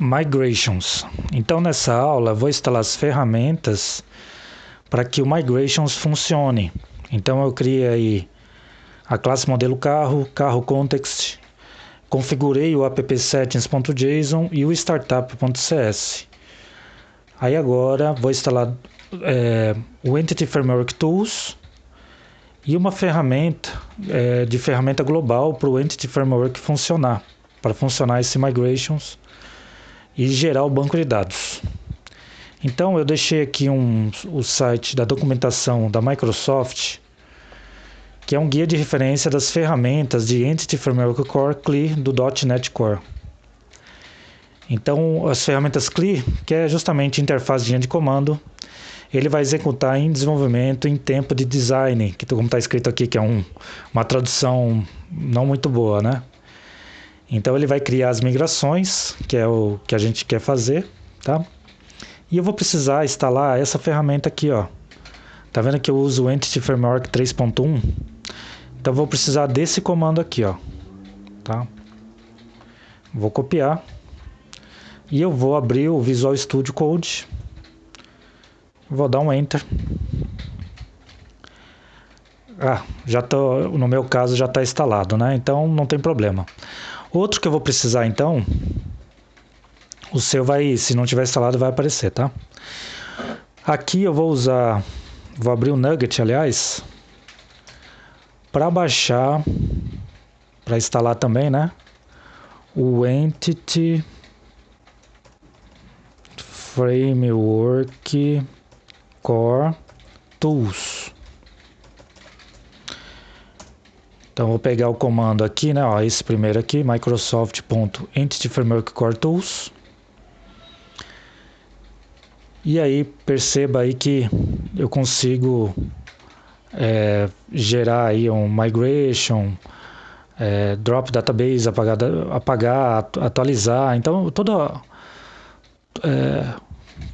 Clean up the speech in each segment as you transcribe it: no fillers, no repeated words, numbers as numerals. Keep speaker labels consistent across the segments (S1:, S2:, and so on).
S1: Migrations. Então nessa aula eu vou instalar as ferramentas para que o Migrations funcione. Então eu criei aí a classe modelo carro, carro context, configurei o app-settings.json e o startup.cs. Aí agora vou instalar o Entity Framework Tools e uma ferramenta de ferramenta global para o Entity Framework funcionar, para funcionar esse Migrations e gerar o banco de dados. Então eu deixei aqui o site da documentação da Microsoft, que é um guia de referência das ferramentas de Entity Framework Core CLI do .NET Core. Então as ferramentas CLI, que é justamente interface de linha de comando, ele vai executar em desenvolvimento em tempo de design, que como está escrito aqui, que é uma tradução não muito boa, né? Então ele vai criar as migrações, que é o que a gente quer fazer, tá? E eu vou precisar instalar essa ferramenta aqui, ó. Tá vendo que eu uso o Entity Framework 3.1? Então eu vou precisar desse comando aqui, ó. Tá? Vou copiar. E eu vou abrir o Visual Studio Code. Vou dar um Enter. No meu caso já está instalado, né? Então não tem problema. Outro que eu vou precisar então, o seu vai, se não tiver instalado, vai aparecer, tá? Aqui eu vou abrir o Nugget, aliás, para baixar, para instalar também, né? O Entity Framework Core Tools. Então vou pegar o comando aqui, né? Ó, esse primeiro aqui, Microsoft.Entity Framework Core Tools. E aí perceba aí que eu consigo gerar aí um migration, drop database, apagar, atualizar. Então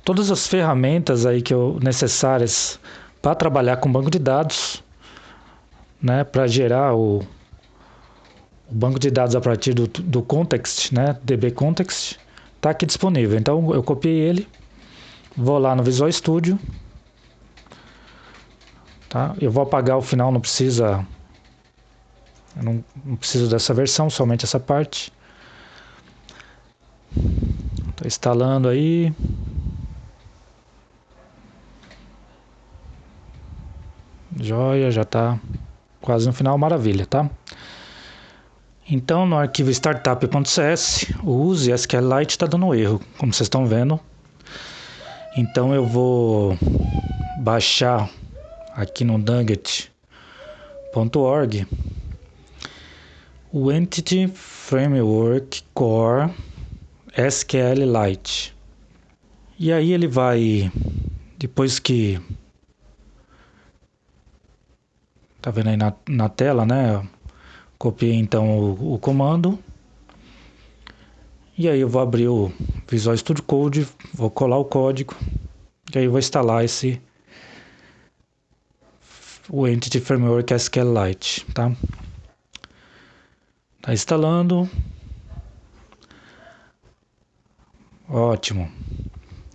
S1: todas as ferramentas aí necessárias para trabalhar com banco de dados, né, para gerar o banco de dados a partir do context, né, DB context, está aqui disponível. Então eu copiei ele, vou lá no Visual Studio, tá? Eu vou apagar o final, não precisa, eu não preciso dessa versão, somente essa parte. Estou instalando aí. Joia, já está quase no final, maravilha, tá? Então, no arquivo startup.cs, o use SQLite está dando erro, como vocês estão vendo. Então, eu vou baixar aqui no nugget.org o Entity Framework Core SQLite. E aí ele vai, depois que tá vendo aí na tela, né? Copiei então o comando. E aí eu vou abrir o Visual Studio Code, vou colar o código. E aí eu vou instalar o Entity Framework SQLite, tá? Tá instalando. Ótimo.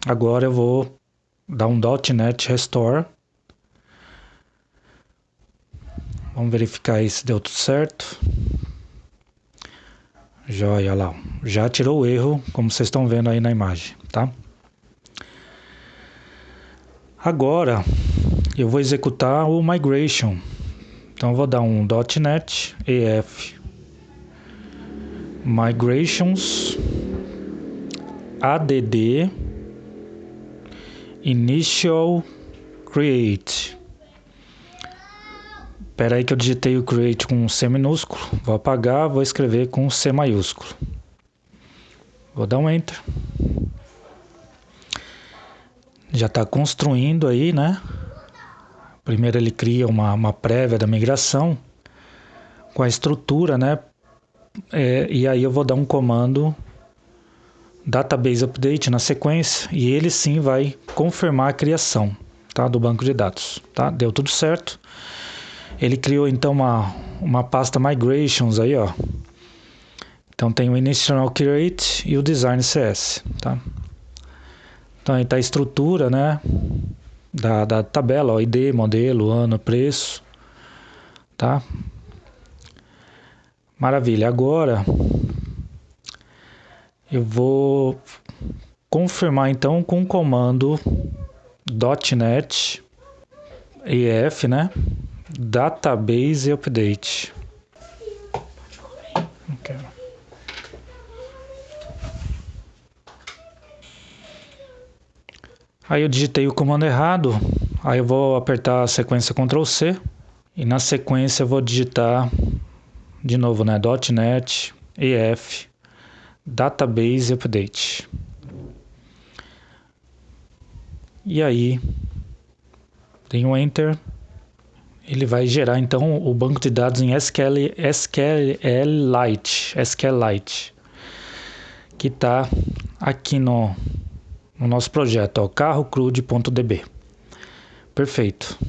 S1: Agora eu vou dar um .NET Restore. Vamos verificar aí se deu tudo certo. Joia, lá. Já tirou o erro, como vocês estão vendo aí na imagem, tá? Agora eu vou executar o migration. Então eu vou dar um .NET EF migrations add initial create. Espera aí que eu digitei o create com C minúsculo. Vou apagar, vou escrever com C maiúsculo. Vou dar um enter. Já está construindo aí, né? Primeiro ele cria uma prévia da migração com a estrutura, né? E aí eu vou dar um comando database update na sequência e ele sim vai confirmar a criação, tá, do banco de dados, tá? Deu tudo certo. Ele criou então uma pasta migrations aí, ó. Então tem o Initial Create e o Design CS, tá? Então aí tá a estrutura, né, da tabela, ó, ID, modelo, ano, preço, tá? Maravilha. Agora eu vou confirmar então com o comando .NET EF, né? Database Update. Okay. Aí eu digitei o comando errado, aí eu vou apertar a sequência Ctrl C e na sequência eu vou digitar de novo, né? .NET EF Database Update. E aí tem um Enter. Ele vai gerar então o banco de dados em SQLite, que está aqui no nosso projeto, ó, carrocrude.db. Perfeito.